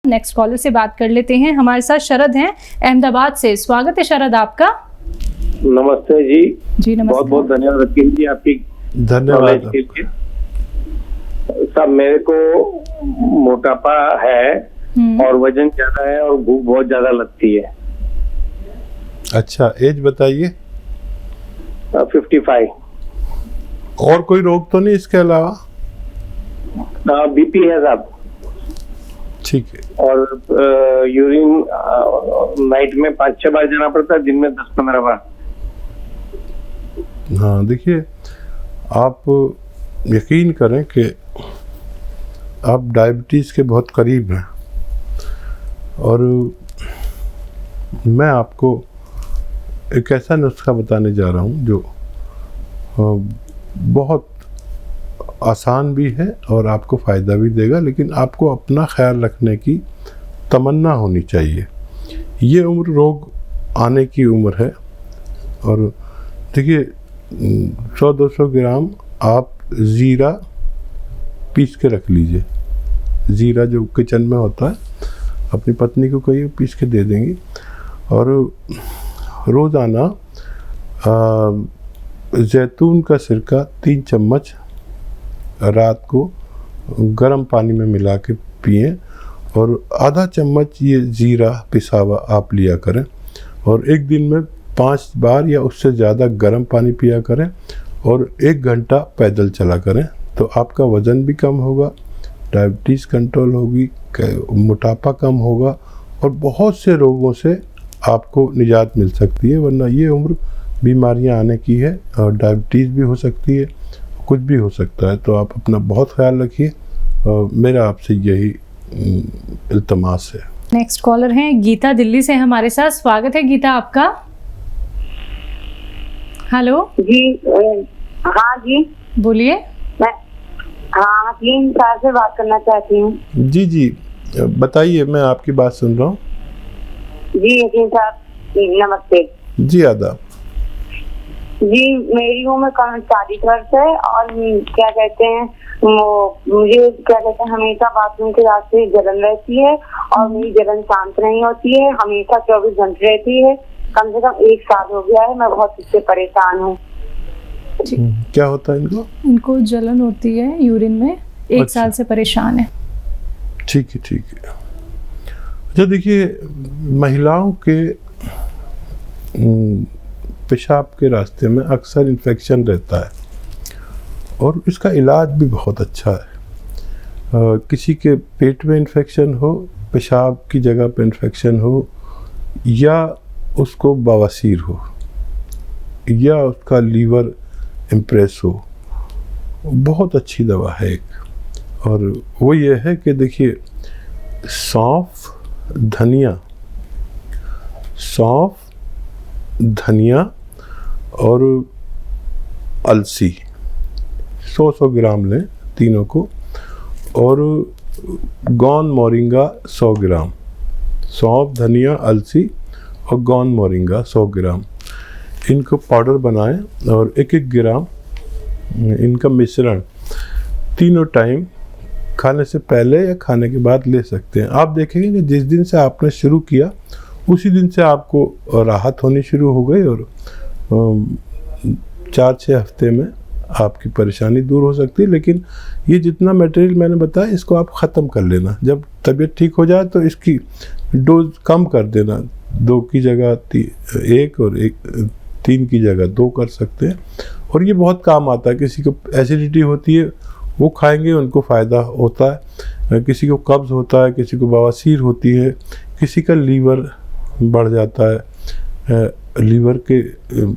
Next collar से बात कर लेते हैं। हमारे साथ शरद हैं अहमदाबाद से। स्वागत है शरद आपका। नमस्ते जी। जी नमस्ते। बहुत बहुत धन्यवाद रकीब जी आपकी। धन्यवाद। सब मेरे को मोटापा है और वजन ज्यादा है और भूख बहुत ज्यादा लगती है। अच्छा, एज बताइए। 55। और कोई रोग तो नहीं इसके अलावा? बीपी है साहब। ठीक है। और यूरिन नाइट में 5-6 बार जाना पड़ता है, दिन में 10-15 बार। हाँ, देखिए आप यकीन करें कि आप डायबिटीज़ के बहुत करीब हैं और मैं आपको एक ऐसा नुस्खा बताने जा रहा हूँ जो बहुत आसान भी है और आपको फ़ायदा भी देगा, लेकिन आपको अपना ख्याल रखने की तमन्ना होनी चाहिए। ये उम्र रोग आने की उम्र है और देखिए 100-200 ग्राम आप ज़ीरा पीस के रख लीजिए। ज़ीरा जो किचन में होता है, अपनी पत्नी को कहिए पीस के दे देंगी। और रोज़ाना जैतून का सिरका 3 चम्मच रात को गर्म पानी में मिला के पिएं और आधा चम्मच ये ज़ीरा पिसा हुआ आप लिया करें और एक दिन में 5 बार या उससे ज़्यादा गर्म पानी पिया करें और 1 घंटा पैदल चला करें, तो आपका वज़न भी कम होगा, डायबिटीज़ कंट्रोल होगी, मोटापा कम होगा और बहुत से रोगों से आपको निजात मिल सकती है। वरना ये उम्र बीमारियां आने की है और डायबिटीज़ भी हो सकती है, कुछ भी हो सकता है। तो आप अपना बहुत ख्याल रखिए और मेरा आपसे यही इल्तमास है। नेक्स्ट कॉलर हैं गीता दिल्ली से हमारे साथ। स्वागत है गीता आपका। हेलो जी। हाँ जी बोलिए। मैं हकीम साहब से बात करना चाहती हूँ। जी जी बताइए, मैं आपकी बात सुन रहा हूँ। जी हकीम साहब नमस्ते। जी आदाब। जी मेरी उम्र 40 वर्ष है और क्या कहते हैं मुझे क्या कहते हैं हमेशा बाथरूम के रास्ते जलन रहती है और मेरी जलन शांत नहीं होती है, हमेशा 24 घंटे रहती है। कम से कम 1 साल हो गया है, मैं बहुत इससे परेशान हूँ। क्या होता है इनको? इनको जलन होती है यूरिन में, 1 साल से परेशान है। ठीक है ठीक है। अच्छा देखिए, महिलाओं के पेशाब के रास्ते में अक्सर इन्फेक्शन रहता है और इसका इलाज भी बहुत अच्छा है। किसी के पेट में इन्फेक्शन हो, पेशाब की जगह पे इन्फेक्शन हो, या उसको बवासीर हो, या उसका लीवर इम्प्रेस हो, बहुत अच्छी दवा है एक। और वो ये है कि देखिए सौंफ, धनिया और अलसी 100 ग्राम लें तीनों को, और गौन मोरिंगा 100 ग्राम। सौंफ, धनिया, अलसी और गौन मोरिंगा 100 ग्राम, इनको पाउडर बनाएं और 1-1 ग्राम इनका मिश्रण तीनों टाइम खाने से पहले या खाने के बाद ले सकते हैं। आप देखेंगे कि जिस दिन से आपने शुरू किया उसी दिन से आपको राहत होनी शुरू हो गई और 4-6 हफ्ते में आपकी परेशानी दूर हो सकती है। लेकिन ये जितना मटेरियल मैंने बताया इसको आप ख़त्म कर लेना। जब तबीयत ठीक हो जाए तो इसकी डोज कम कर देना, 2 की जगह 1 और 3 की जगह 2 कर सकते हैं। और ये बहुत काम आता है। किसी को एसिडिटी होती है वो खाएंगे उनको फ़ायदा होता है, किसी को कब्ज़ होता है, किसी को बवासीर होती है, किसी का लीवर बढ़ जाता है, लीवर के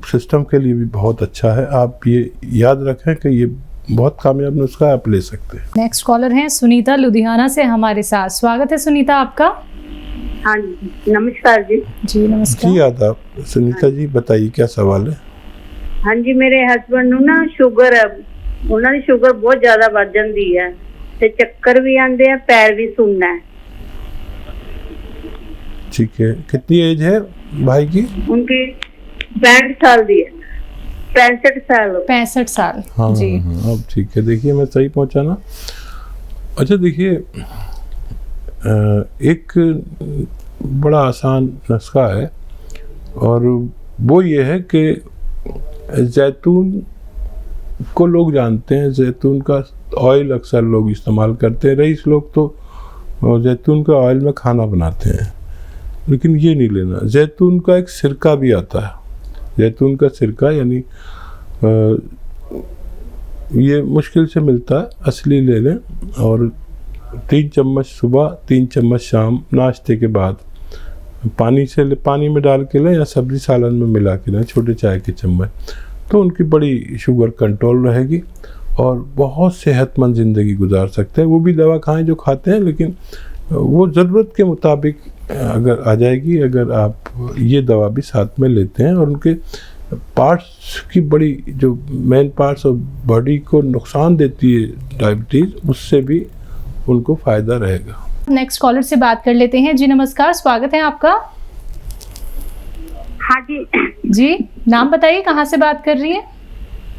सिस्टम के लिए भी बहुत अच्छा है। आप ये याद रखें कि ये बहुत कामयाब नुस्खा आप ले सकते हैं। नेक्स्ट कॉलर हैं सुनीता लुधियाना से हमारे साथ। स्वागत है सुनीता आपका। हाँ जी नमस्कार जी। जी नमस्कार। जी आदाब। सुनीता जी बताइए क्या सवाल है? हाँ जी मेरे हस्बैंड ਨੂੰ ना शुगर है, ਉਹਨਾਂ ਦੀ शुगर बहुत ज्यादा बढ़ ਜਾਂਦੀ है ਤੇ ਚੱਕਰ भी आंदे हैं, पैर भी सुनना है। ठीक है। कितनी एज है भाई की? उनकी 65 साल दी है। 65 साल। 65 साल। हाँ जी हाँ, अब ठीक है। देखिए मैं सही पहुंचा ना? अच्छा देखिए एक बड़ा आसान नुस्खा है और वो ये है कि जैतून को लोग जानते हैं, जैतून का ऑयल अक्सर लोग इस्तेमाल करते हैं। रईस लोग तो जैतून का ऑयल में खाना बनाते हैं, लेकिन ये नहीं लेना। जैतून का एक सिरका भी आता है, जैतून का सिरका, यानी ये मुश्किल से मिलता है, असली ले लें। और 3 चम्मच सुबह, 3 चम्मच शाम नाश्ते के बाद पानी में डाल के लें या सब्जी सालन में मिला के लें, छोटे चाय के चम्मच, तो उनकी बड़ी शुगर कंट्रोल रहेगी और बहुत सेहतमंद ज़िंदगी गुजार सकते हैं। वो भी दवा खाएं जो खाते हैं, लेकिन वो ज़रूरत के मुताबिक अगर आ जाएगी, अगर आप ये दवा भी साथ में लेते हैं। और उनके पार्ट्स की बड़ी जो मेन पार्ट्स ऑफ बॉडी को नुकसान देती है डायबिटीज़, उससे भी उनको फ़ायदा रहेगा। नेक्स्ट कॉलर से बात कर लेते हैं। जी नमस्कार, स्वागत है आपका। हाँ जी जी, नाम बताइए, कहाँ से बात कर रही है?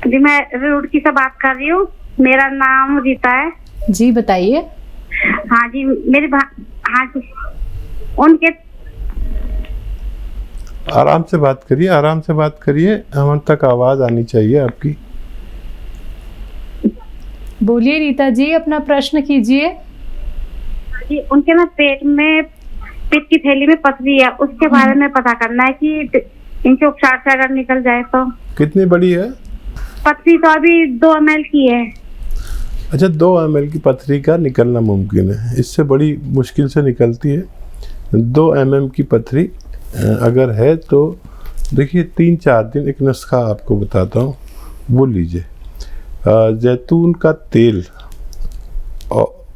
जी मैं रुड़की से बात कर रही हूँ, मेरा नाम रीता है। जी बताइए। हाँ जी, हाँ जी, उनके आराम से बात करिए, आराम से बात करिए, हम तक आवाज़ आनी चाहिए आपकी। बोलिए रीता जी, अपना प्रश्न कीजिए। जी, उनके ना पेट में, पेट की थैली में पथरी है, उसके बारे में पता करना है कि इनके उपचार से अगर निकल जाए तो। कितनी बड़ी है पथरी? तो अभी 2 ml की है। अच्छा, 2 ml की पथरी का निकलना मुमकिन है, इससे बड़ी मुश्किल से निकलती है। 2 mm की पथरी अगर है तो देखिए 3-4 दिन एक नुस्खा आपको बताता हूँ, वो लीजिए। जैतून का तेल,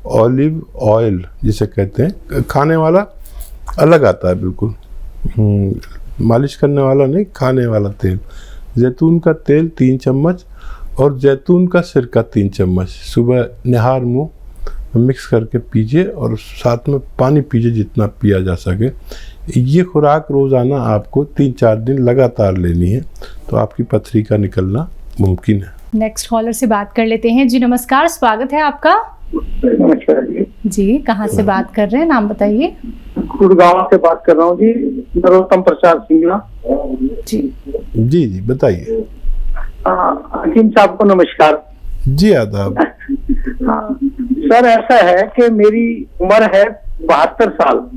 ऑलिव ऑयल जिसे कहते हैं, खाने वाला अलग आता है बिल्कुल, मालिश करने वाला नहीं, खाने वाला तेल। जैतून का तेल 3 चम्मच और जैतून का सिरका 3 चम्मच सुबह निहार मुँह मिक्स करके पीजिए और साथ में पानी पीजिए जितना पिया जा सके। ये खुराक रोज़ाना आपको 3-4 दिन लगातार लेनी है, तो आपकी पथरी का निकलना मुमकिन है। नेक्स्ट कॉलर से बात कर लेते हैं। जी नमस्कार, स्वागत है आपका। नमस्कार जी। जी, कहाँ से बात कर रहे हैं, नाम बताइए। गुड़गांव से बात कर रहा हूँ जी, नरोत्तम प्रसाद सिंगला। जी जी बताइए। हकीम साहब को नमस्कार। जी आदाब। हाँ सर, ऐसा है कि मेरी उम्र है 72 साल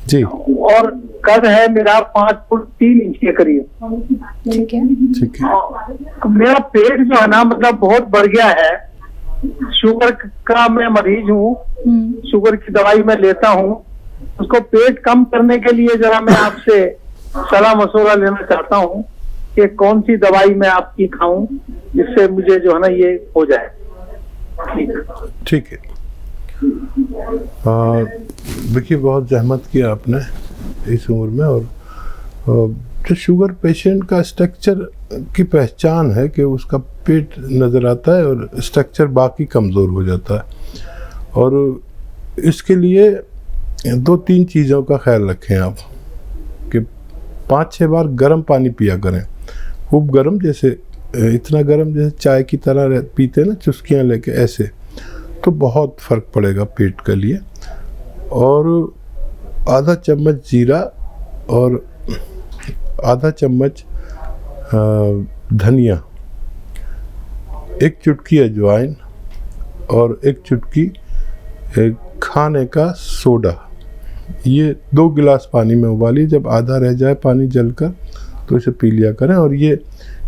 जी, और कद है मेरा 5 फुट 3 इंच के करीब। ठीक है। ठीक है। मेरा पेट जो है ना, मतलब बहुत बढ़ गया है। शुगर का मैं मरीज हूँ, शुगर की दवाई मैं लेता हूँ। उसको पेट कम करने के लिए जरा मैं आपसे सलाह मशवरा लेना चाहता हूँ कि कौन सी दवाई मैं आपकी खाऊं जिससे मुझे जो है ना ये हो जाए। ठीक है। देखिए, बहुत जहमत किया आपने इस उम्र में। और जो शुगर पेशेंट का स्ट्रक्चर की पहचान है कि उसका पेट नज़र आता है और स्ट्रक्चर बाकी कमज़ोर हो जाता है। और इसके लिए 2-3 चीज़ों का ख्याल रखें आप कि 5-6 बार गर्म पानी पिया करें, खूब गर्म, जैसे इतना गर्म जैसे चाय की तरह पीते हैं ना, चुस्कियाँ लेके, ऐसे, तो बहुत फ़र्क पड़ेगा पेट के लिए। और आधा चम्मच जीरा और आधा चम्मच धनिया, 1 चुटकी अजवाइन और 1 चुटकी खाने का सोडा, ये 2 गिलास पानी में उबालिए। जब आधा रह जाए पानी जलकर तो इसे पी लिया करें। और ये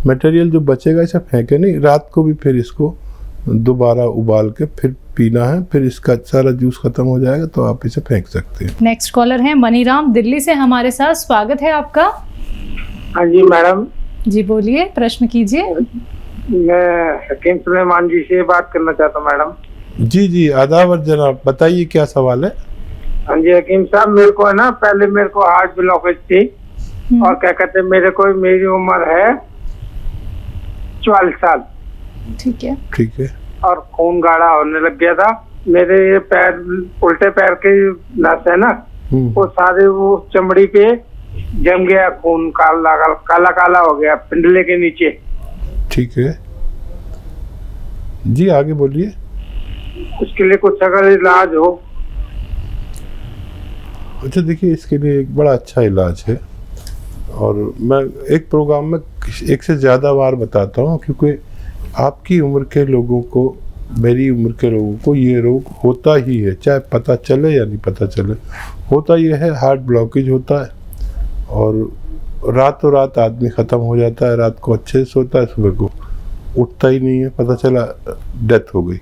मटेरियल जो बचेगा इसे फेंके नहीं, रात को भी फिर इसको दोबारा उबाल के फिर पीना है, फिर इसका सारा जूस खत्म हो जाएगा तो आप इसे फेंक सकते हैं। नेक्स्ट कॉलर है मनीराम, दिल्ली से हमारे साथ। स्वागत है आपका। हाँ जी मैडम। जी बोलिए, प्रश्न कीजिए। मैं हकीम सुलेमान जी से बात करना चाहता हूँ मैडम। जी आदाब जनाब, बताइए क्या सवाल है। हाँ जी हकीम साहब, मेरे को है ना, पहले मेरे को हार्ट ब्लॉकेज थी और क्या कहते हैं, मेरी उम्र है 44 साल। ठीक है। ठीक है। और खून गाढ़ा होने लग गया था। मेरे ये पैर, उल्टे पैर के नस है ना, वो सारे वो चमड़ी पे जम गया, खून काला काला हो गया पिंडले के नीचे। ठीक है जी, आगे बोलिए। उसके लिए कुछ अगर इलाज हो। अच्छा देखिए, इसके लिए एक बड़ा अच्छा इलाज है, और मैं एक प्रोग्राम में एक से ज़्यादा बार बताता हूँ, क्योंकि आपकी उम्र के लोगों को, मेरी उम्र के लोगों को ये रोग होता ही है, चाहे पता चले या नहीं पता चले। होता ये है, हार्ट ब्लॉकेज होता है, और रातों रात आदमी ख़त्म हो जाता है। रात को अच्छे से सोता है, सुबह को उठता ही नहीं है, पता चला डेथ हो गई।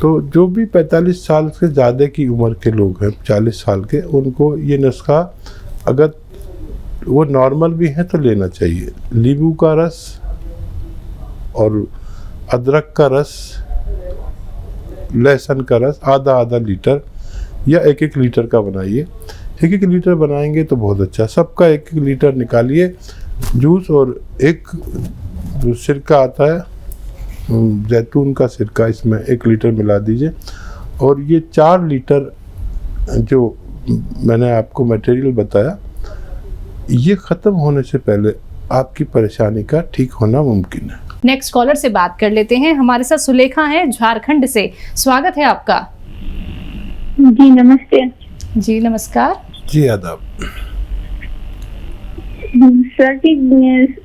तो जो भी 45 साल से ज़्यादा की उम्र के लोग हैं, 40 साल के, उनको ये नुस्खा अगर वो नॉर्मल भी हैं तो लेना चाहिए। नींबू का रस और अदरक का रस, लहसुन का रस आधा आधा लीटर या 1-1 लीटर का बनाइए। 1-1 लीटर बनाएंगे तो बहुत अच्छा। सबका 1-1 लीटर निकालिए जूस, और एक जो सिरका आता है जैतून का सिरका, इसमें 1 लीटर मिला दीजिए। और ये 4 लीटर जो मैंने आपको मटेरियल बताया, ये ख़त्म होने से पहले आपकी परेशानी का ठीक होना मुमकिन है। नेक्स्ट कॉलर से बात कर लेते हैं। हमारे साथ सुलेखा हैं झारखंड से, स्वागत है आपका। जी नमस्ते। जी नमस्कार। जी आदाब। सर जी,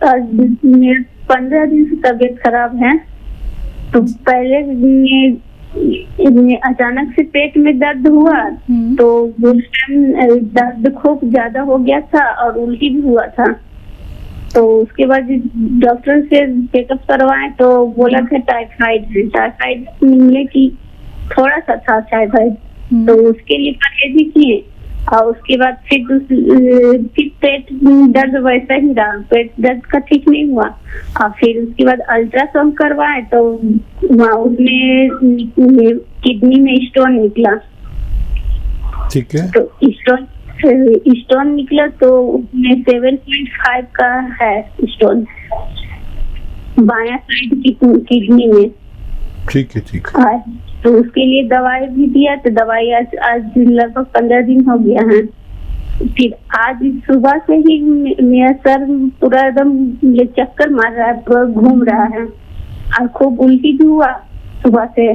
आज मेरे 15 दिन से तबीयत खराब है। तो पहले अचानक से पेट में दर्द हुआ, तो उस टाइम दर्द खूब ज्यादा हो गया था और उल्टी भी हुआ था। तो उसके बाद डॉक्टर से चेकअप करवाए तो बोला था टाइफाइड है। टाइफाइड मिलने की थोड़ा सा था टाइफाइड, तो उसके लिए परहेज ही किए। और उसके बाद फिर पेट दर्द वैसा ही रहा, पेट दर्द का ठीक नहीं हुआ। और फिर उसके बाद अल्ट्रासाउंड करवाए तो वहाँ उसमें किडनी में स्टोन निकला। ठीक है। तो स्टोन निकला तो उसमें 7.5 का है स्टोन, बायां साइड किडनी में। ठीक है, ठीक है। तो उसके लिए दवाई भी दिया, तो दवाई आज लगभग 15 दिन हो गया है। फिर आज सुबह से ही मेरा सर पूरा एकदम चक्कर मार रहा है, पूरा घूम रहा है, और खूब उल्टी भी हुआ सुबह से।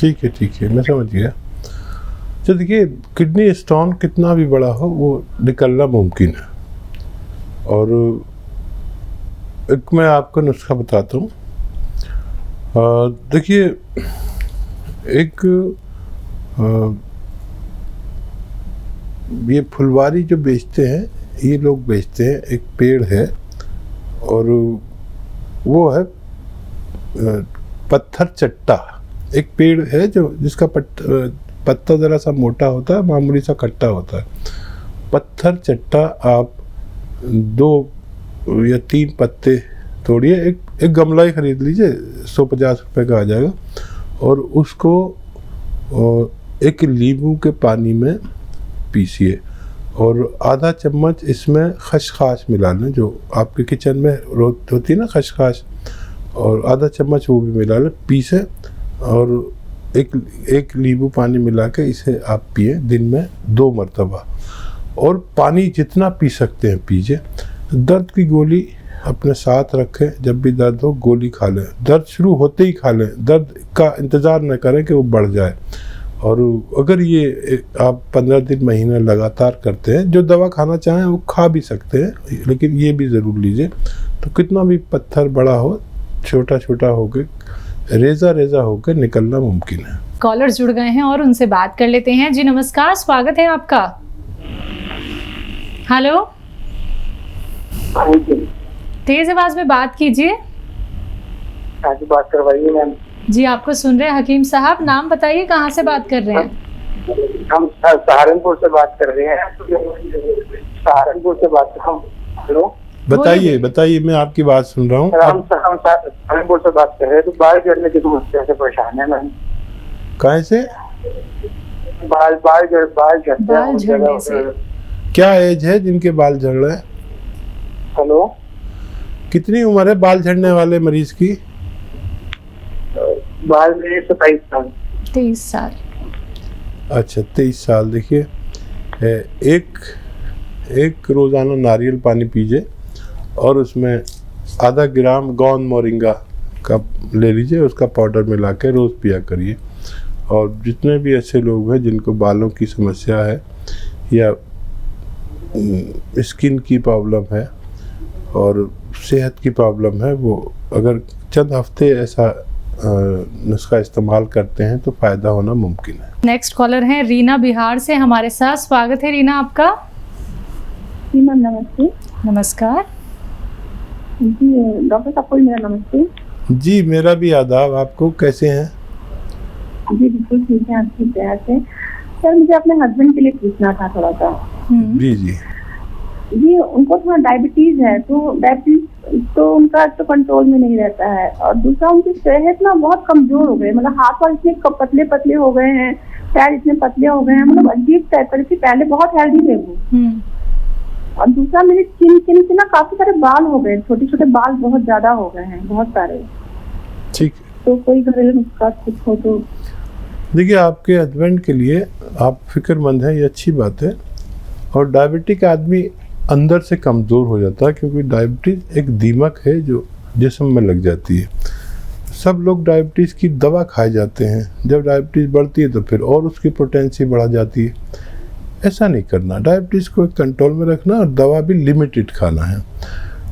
ठीक है, ठीक है, मैं समझ गया। तो देखिए, किडनी स्टोन कितना भी बड़ा हो, वो निकलना मुमकिन है। और एक मैं आपको नुस्खा बताता हूँ। देखिए, एक ये फुलवारी जो बेचते हैं, ये लोग बेचते हैं। एक पेड़ है, और वो है पत्थर चट्टा। एक पेड़ है जिसका पत्ता ज़रा सा मोटा होता है, मामूली सा खट्टा होता है। पत्थर चट्टा आप 2 या 3 पत्ते तोड़िए, एक गमला ही खरीद लीजिए, 150 रुपये का आ जाएगा। और उसको 1 नींबू के पानी में पीसिए, और आधा चम्मच इसमें खसखस मिला लें, जो आपके किचन में होती है ना खसखस, और आधा चम्मच वो भी मिला लें, पीसे, और एक नींबू पानी मिला के इसे आप पिए दिन में 2 मरतबा। और पानी जितना पी सकते हैं पीजिए। दर्द की गोली अपने साथ रखें, जब भी दर्द हो गोली खा लें। दर्द शुरू होते ही खा लें, दर्द का इंतज़ार न करें कि वो बढ़ जाए। और अगर ये आप 15 दिन महीने लगातार करते हैं, जो दवा खाना चाहें वो खा भी सकते हैं, लेकिन ये भी ज़रूर लीजिए। तो कितना भी पत्थर बड़ा हो, छोटा छोटा होकर रेजा होकर निकलना मुमकिन है। कॉलर्स जुड़ गए हैं और उनसे बात कर लेते हैं। जी नमस्कार, स्वागत है आपका। हेलो, तेज आवाज में बात कीजिए। बात करवाइए मैम। जी आपको सुन रहे हैं हकीम साहब। नाम बताइए, कहाँ से बात कर रहे हैं? हम सहारनपुर से बात कर रहे हैं। सहारनपुर से बात कर। हेलो, बताइए, मैं आपकी बात सुन रहा हूँ। हम सहारनपुर से बात कर रहे हैं। तो बाल झड़ने की समस्या से परेशान है मैम। कहाँ से? बाल झड़ने से। क्या एज है जिनके बाल झड़ रहे हैं? हेलो, कितनी उम्र है बाल झड़ने वाले मरीज की? बाल मेरे 27 साल। 23 साल। अच्छा, 23 साल। देखिए, एक रोज़ाना नारियल पानी पीजिए, और उसमें आधा ग्राम गौन मोरिंगा का ले लीजिए, उसका पाउडर मिला के रोज़ पिया करिए। और जितने भी ऐसे लोग हैं जिनको बालों की समस्या है या स्किन की प्रॉब्लम है और सेहत की प्रॉब्लम है, वो अगर चंद हफ्ते ऐसा नुस्खा इस्तेमाल करते हैं तो फ़ायदा होना मुमकिन है। नेक्स्ट कॉलर हैं रीना बिहार से हमारे साथ। स्वागत है रीना आपका। जी मैम नमस्ते। नमस्कार जी डॉक्टर साहब को मेरा नमस्ते। जी मेरा भी आदाब। आपको कैसे हैं? जी बिल्कुल ठीक है, आपकी दया से। सर मुझे अपने हस्बैंड के लिए पूछना था थोड़ा सा। जी जी जी उनको थोड़ा डायबिटीज है, तो डायबिटीज तो उनका तो कंट्रोल में नहीं रहता है, और दूसरा उनकी सेहत ना बहुत कमजोर हो गई, मतलब हाथ पांव इतने पतले पतले हो गए हैं, पैर इतने पतले हो गए हैं, मतलब अजीब टाइप का। पहले बहुत हेल्दी थे वो। और दूसरा मेरे चिन से ना काफी सारे बाल हो गए, छोटे छोटे बाल बहुत ज्यादा हो गए हैं, बहुत सारे। ठीक। तो कोई घरेलू नुस्खा कुछ हो तो। देखिए आपके हस्बैंड के लिए आप फिक्रमंद हैं, ये अच्छी बात है। और डायबिटिक आदमी अंदर से कमज़ोर हो जाता है, क्योंकि डायबिटीज़ एक दीमक है जो जिस्म में लग जाती है। सब लोग डायबिटीज़ की दवा खाए जाते हैं, जब डायबिटीज़ बढ़ती है तो फिर और उसकी पोटेंसी बढ़ जाती है। ऐसा नहीं करना, डायबिटीज़ को कंट्रोल में रखना और दवा भी लिमिटेड खाना है।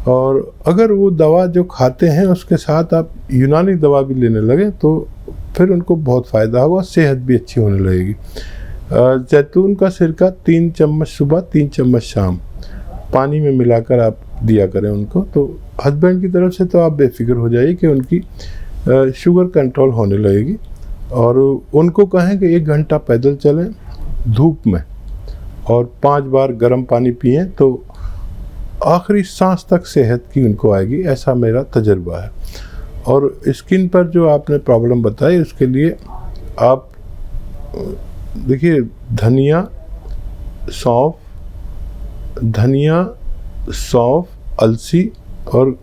और अगर वो दवा जो खाते हैं उसके साथ आप यूनानी दवा भी लेने लगे तो फिर उनको बहुत फ़ायदा होगा, सेहत भी अच्छी होने लगेगी। जैतून का सिरका 3 चम्मच सुबह 3 चम्मच शाम पानी में मिलाकर आप दिया करें उनको, तो हस्बैंड की तरफ से तो आप बेफिक्र हो जाइए कि उनकी शुगर कंट्रोल होने लगेगी। और उनको कहें कि 1 घंटा पैदल चलें धूप में और 5 बार गर्म पानी पिएं, तो आखिरी सांस तक सेहत की उनको आएगी, ऐसा मेरा तजर्बा है। और स्किन पर जो आपने प्रॉब्लम बताई उसके लिए आप देखिए धनिया, सौंफ, अलसी और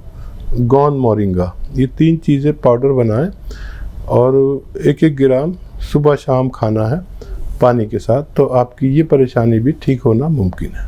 गौन मोरिंगा, ये 3 चीज़ें पाउडर बनाएं और 1-1 ग्राम सुबह शाम खाना है पानी के साथ, तो आपकी ये परेशानी भी ठीक होना मुमकिन है।